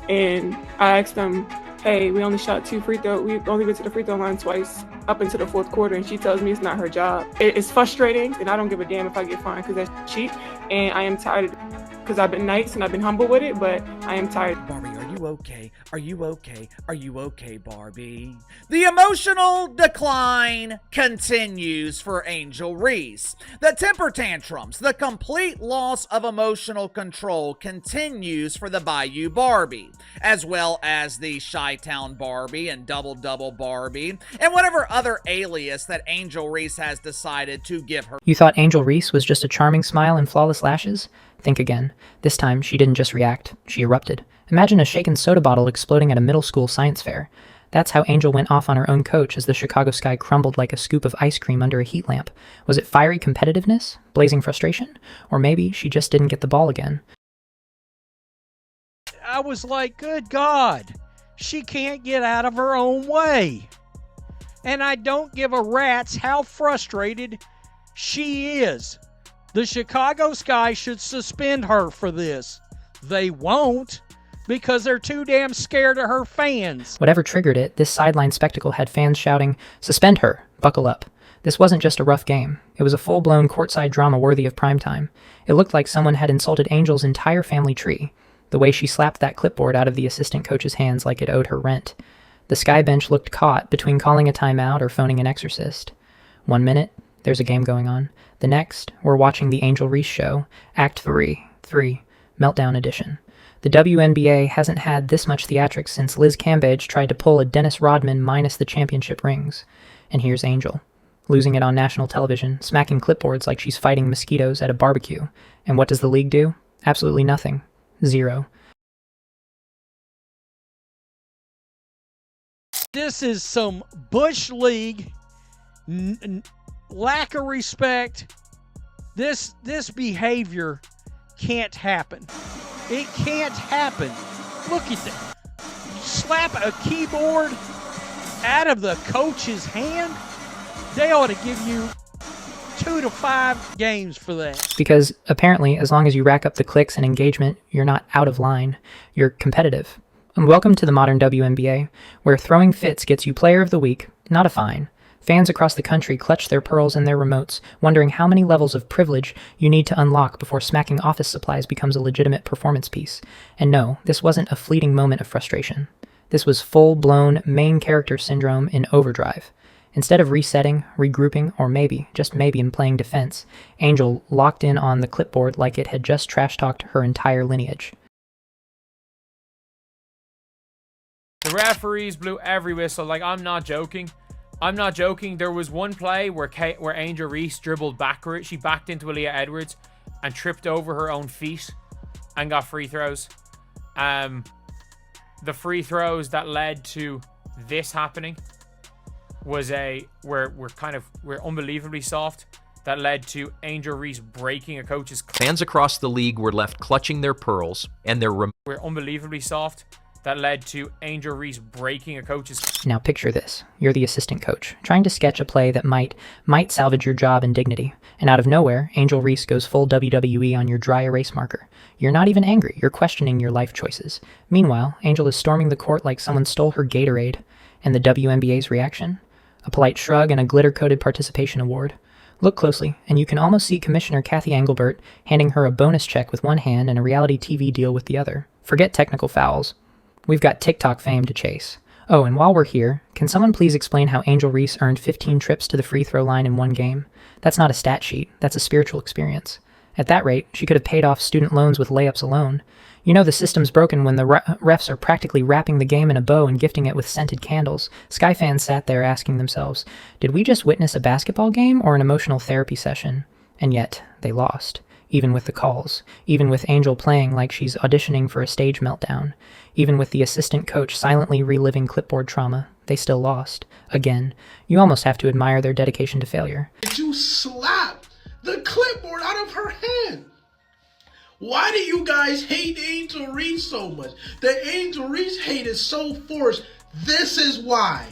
And I asked them, hey, we only shot 2 free throws. We only went to the free throw line twice up into the fourth quarter. And she tells me it's not her job. It's frustrating, and I don't give a damn if I get fined because that's cheap. And I am tired because I've been nice and I've been humble with it, but I am tired. Barbie, are you okay? Are you okay? Are you okay, Barbie? The emotional decline continues for Angel Reese. The temper tantrums, the complete loss of emotional control continues for the Bayou Barbie, as well as the Chi-Town Barbie and Double Barbie, and whatever other alias that Angel Reese has decided to give her. You thought Angel Reese was just a charming smile and flawless lashes? Think again. This time, she didn't just react, she erupted. Imagine a shaken soda bottle exploding at a middle school science fair. That's how Angel went off on her own coach as the Chicago sky crumbled like a scoop of ice cream under a heat lamp. Was it fiery competitiveness? Blazing frustration? Or maybe she just didn't get the ball again. I was like, good God, she can't get out of her own way. And I don't give a rat's how frustrated she is. The Chicago Sky should suspend her for this. They won't, because they're too damn scared of her fans. Whatever triggered it, this sideline spectacle had fans shouting, "Suspend her! Buckle up!" This wasn't just a rough game. It was a full-blown courtside drama worthy of primetime. It looked like someone had insulted Angel's entire family tree. The way she slapped that clipboard out of the assistant coach's hands like it owed her rent. The Sky bench looked caught between calling a timeout or phoning an exorcist. 1 minute, there's a game going on. The next, we're watching the Angel Reese Show, Act 3, Meltdown Edition. The WNBA hasn't had this much theatrics since Liz Cambage tried to pull a Dennis Rodman minus the championship rings. And here's Angel, losing it on national television, smacking clipboards like she's fighting mosquitoes at a barbecue. And what does the league do? Absolutely nothing. Zero. This is some Bush League lack of respect. This behavior can't happen. It can't happen. Look at that. Slap a keyboard out of the coach's hand. They ought to give you 2 to 5 games for that. Because apparently, as long as you rack up the clicks and engagement, you're not out of line. You're competitive. And welcome to the modern WNBA, where throwing fits gets you Player of the Week, not a fine. Fans across the country clutch their pearls in their remotes, wondering how many levels of privilege you need to unlock before smacking office supplies becomes a legitimate performance piece. And no, this wasn't a fleeting moment of frustration. This was full-blown main character syndrome in overdrive. Instead of resetting, regrouping, or maybe, just maybe, in playing defense, Angel locked in on the clipboard like it had just trash-talked her entire lineage. The referees blew every whistle. Like, I'm not joking. There was one play where Angel Reese dribbled backward. She backed into Aaliyah Edwards and tripped over her own feet and got free throws. The free throws that led to this happening were unbelievably soft. That led to Angel Reese breaking a coach's. Fans across the league were left clutching their pearls and their were unbelievably soft. That led to Angel Reese breaking a coach's. Now picture this. You're the assistant coach, trying to sketch a play that might salvage your job and dignity. And out of nowhere, Angel Reese goes full WWE on your dry erase marker. You're not even angry, you're questioning your life choices. Meanwhile, Angel is storming the court like someone stole her Gatorade. And the WNBA's reaction? A polite shrug and a glitter-coated participation award. Look closely, and you can almost see Commissioner Kathy Engelbert handing her a bonus check with one hand and a reality TV deal with the other. Forget technical fouls. We've got TikTok fame to chase. Oh, and while we're here, can someone please explain how Angel Reese earned 15 trips to the free throw line in one game? That's not a stat sheet, that's a spiritual experience. At that rate, she could have paid off student loans with layups alone. You know the system's broken when the refs are practically wrapping the game in a bow and gifting it with scented candles. Sky fans sat there asking themselves, did we just witness a basketball game or an emotional therapy session? And yet, they lost. Even with the calls, even with Angel playing like she's auditioning for a stage meltdown, even with the assistant coach silently reliving clipboard trauma, they still lost. Again, you almost have to admire their dedication to failure. You slapped the clipboard out of her hand. Why do you guys hate Angel Reese so much? The Angel Reese hate is so forced. This is why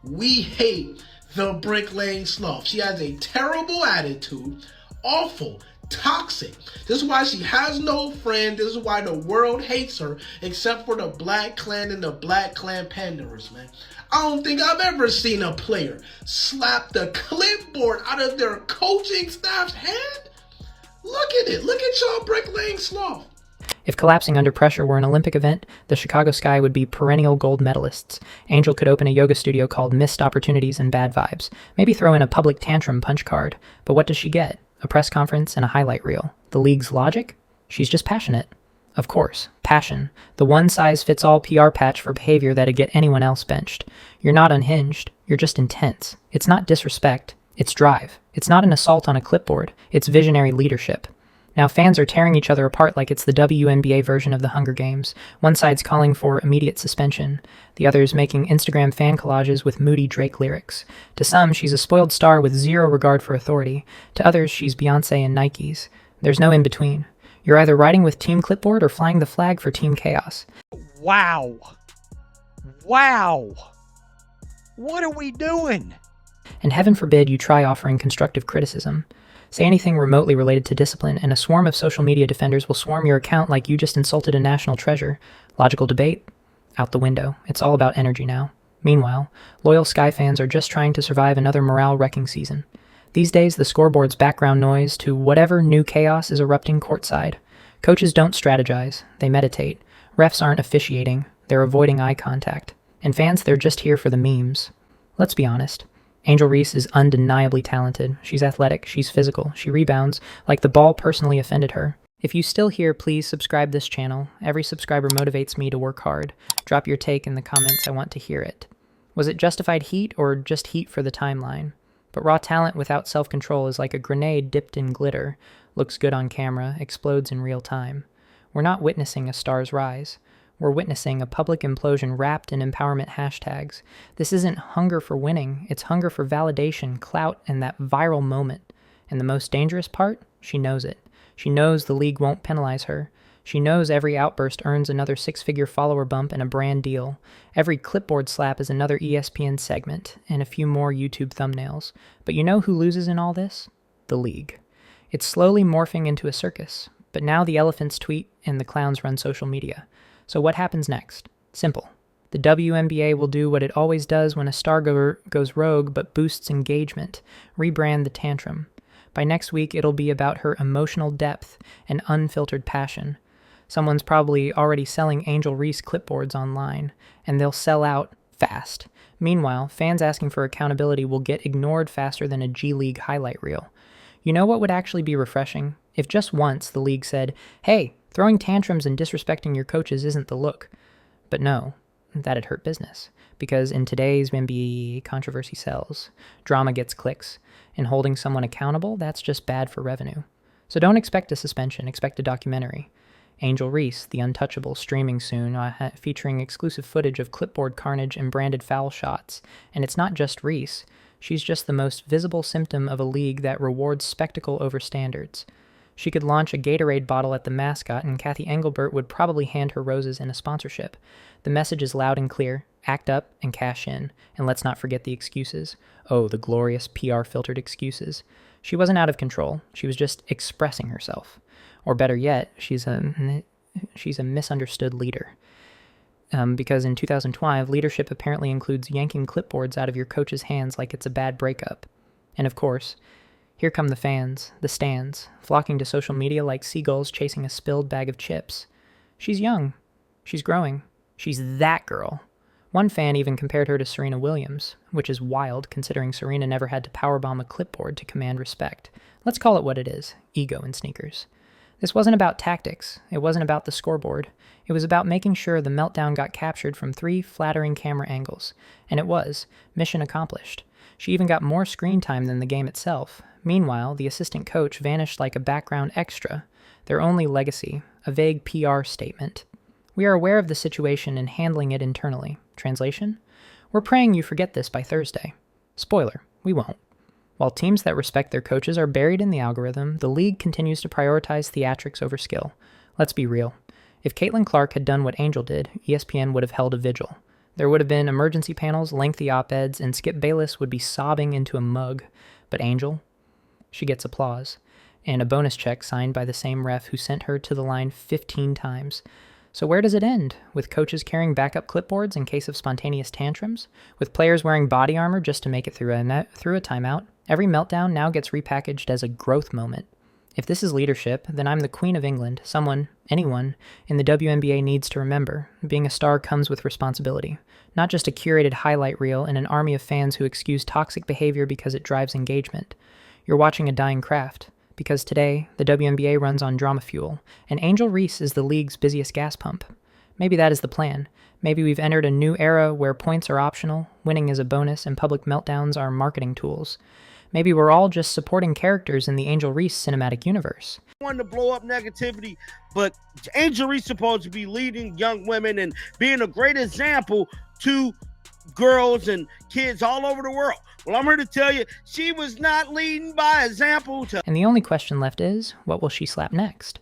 we hate the bricklaying sloth. She has a terrible attitude, awful, toxic. This is why she has no friend. This is why the world hates her, except for the Black Clan and the Black Clan panders, man. I don't think I've ever seen a player slap the clipboard out of their coaching staff's hand. Look at it. Look at y'all bricklaying sloth. If collapsing under pressure were an Olympic event, the Chicago Sky would be perennial gold medalists. Angel could open a yoga studio called Missed Opportunities and Bad Vibes. Maybe throw in a public tantrum punch card. But what does she get? A press conference and a highlight reel. The league's logic? She's just passionate. Of course, passion. The one-size-fits-all PR patch for behavior that'd get anyone else benched. You're not unhinged. You're just intense. It's not disrespect. It's drive. It's not an assault on a clipboard. It's visionary leadership. Now fans are tearing each other apart like it's the WNBA version of the Hunger Games. One side's calling for immediate suspension. The other's making Instagram fan collages with moody Drake lyrics. To some, she's a spoiled star with zero regard for authority. To others, she's Beyonce in Nikes. There's no in-between. You're either riding with Team Clipboard or flying the flag for Team Chaos. Wow. Wow. What are we doing? And heaven forbid you try offering constructive criticism. Say anything remotely related to discipline, and a swarm of social media defenders will swarm your account like you just insulted a national treasure. Logical debate? Out the window. It's all about energy now. Meanwhile, loyal Sky fans are just trying to survive another morale-wrecking season. These days, the scoreboard's background noise to whatever new chaos is erupting courtside. Coaches don't strategize. They meditate. Refs aren't officiating. They're avoiding eye contact. And fans, they're just here for the memes. Let's be honest. Angel Reese is undeniably talented. She's athletic, she's physical, she rebounds, like the ball personally offended her. If you still here, please subscribe this channel. Every subscriber motivates me to work hard. Drop your take in the comments, I want to hear it. Was it justified heat or just heat for the timeline? But raw talent without self-control is like a grenade dipped in glitter. Looks good on camera, explodes in real time. We're not witnessing a star's rise. We're witnessing a public implosion wrapped in empowerment hashtags. This isn't hunger for winning, it's hunger for validation, clout, and that viral moment. And the most dangerous part? She knows it. She knows the league won't penalize her. She knows every outburst earns another six-figure follower bump and a brand deal. Every clipboard slap is another ESPN segment, and a few more YouTube thumbnails. But you know who loses in all this? The league. It's slowly morphing into a circus. But now the elephants tweet and the clowns run social media. So what happens next? Simple. The WNBA will do what it always does when a star goes rogue but boosts engagement. Rebrand the tantrum. By next week, it'll be about her emotional depth and unfiltered passion. Someone's probably already selling Angel Reese clipboards online, and they'll sell out fast. Meanwhile, fans asking for accountability will get ignored faster than a G League highlight reel. You know what would actually be refreshing? If just once the league said, hey, throwing tantrums and disrespecting your coaches isn't the look. But no, that'd hurt business. Because in today's NBA, controversy sells. Drama gets clicks. And holding someone accountable, that's just bad for revenue. So don't expect a suspension, expect a documentary. Angel Reese, The Untouchable, streaming soon, featuring exclusive footage of clipboard carnage and branded foul shots. And it's not just Reese. She's just the most visible symptom of a league that rewards spectacle over standards. She could launch a Gatorade bottle at the mascot, and Kathy Engelbert would probably hand her roses in a sponsorship. The message is loud and clear. Act up and cash in. And let's not forget the excuses. Oh, the glorious PR-filtered excuses. She wasn't out of control. She was just expressing herself. Or better yet, she's a misunderstood leader. Because in 2012, leadership apparently includes yanking clipboards out of your coach's hands like it's a bad breakup. And of course, here come the fans, the stands, flocking to social media like seagulls chasing a spilled bag of chips. She's young. She's growing. She's that girl. One fan even compared her to Serena Williams, which is wild considering Serena never had to powerbomb a clipboard to command respect. Let's call it what it is, ego in sneakers. This wasn't about tactics. It wasn't about the scoreboard. It was about making sure the meltdown got captured from 3 flattering camera angles. And it was. Mission accomplished. She even got more screen time than the game itself. Meanwhile, the assistant coach vanished like a background extra. Their only legacy, a vague PR statement. We are aware of the situation and handling it internally. Translation? We're praying you forget this by Thursday. Spoiler, we won't. While teams that respect their coaches are buried in the algorithm, the league continues to prioritize theatrics over skill. Let's be real. If Caitlin Clark had done what Angel did, ESPN would have held a vigil. There would have been emergency panels, lengthy op-eds, and Skip Bayless would be sobbing into a mug. But Angel? She gets applause. and a bonus check signed by the same ref who sent her to the line 15 times. So where does it end? With coaches carrying backup clipboards in case of spontaneous tantrums? With players wearing body armor just to make it through a timeout? Every meltdown now gets repackaged as a growth moment. If this is leadership, then I'm the Queen of England, anyone, in the WNBA needs to remember. Being a star comes with responsibility. Not just a curated highlight reel and an army of fans who excuse toxic behavior because it drives engagement. You're watching a dying craft. Because today, the WNBA runs on drama fuel, and Angel Reese is the league's busiest gas pump. Maybe that is the plan. Maybe we've entered a new era where points are optional, winning is a bonus, and public meltdowns are marketing tools. Maybe we're all just supporting characters in the Angel Reese cinematic universe. I wanted to blow up negativity, but Angel Reese is supposed to be leading young women and being a great example to girls and kids all over the world. Well, I'm here to tell you, she was not leading by example. And the only question left is, what will she slap next?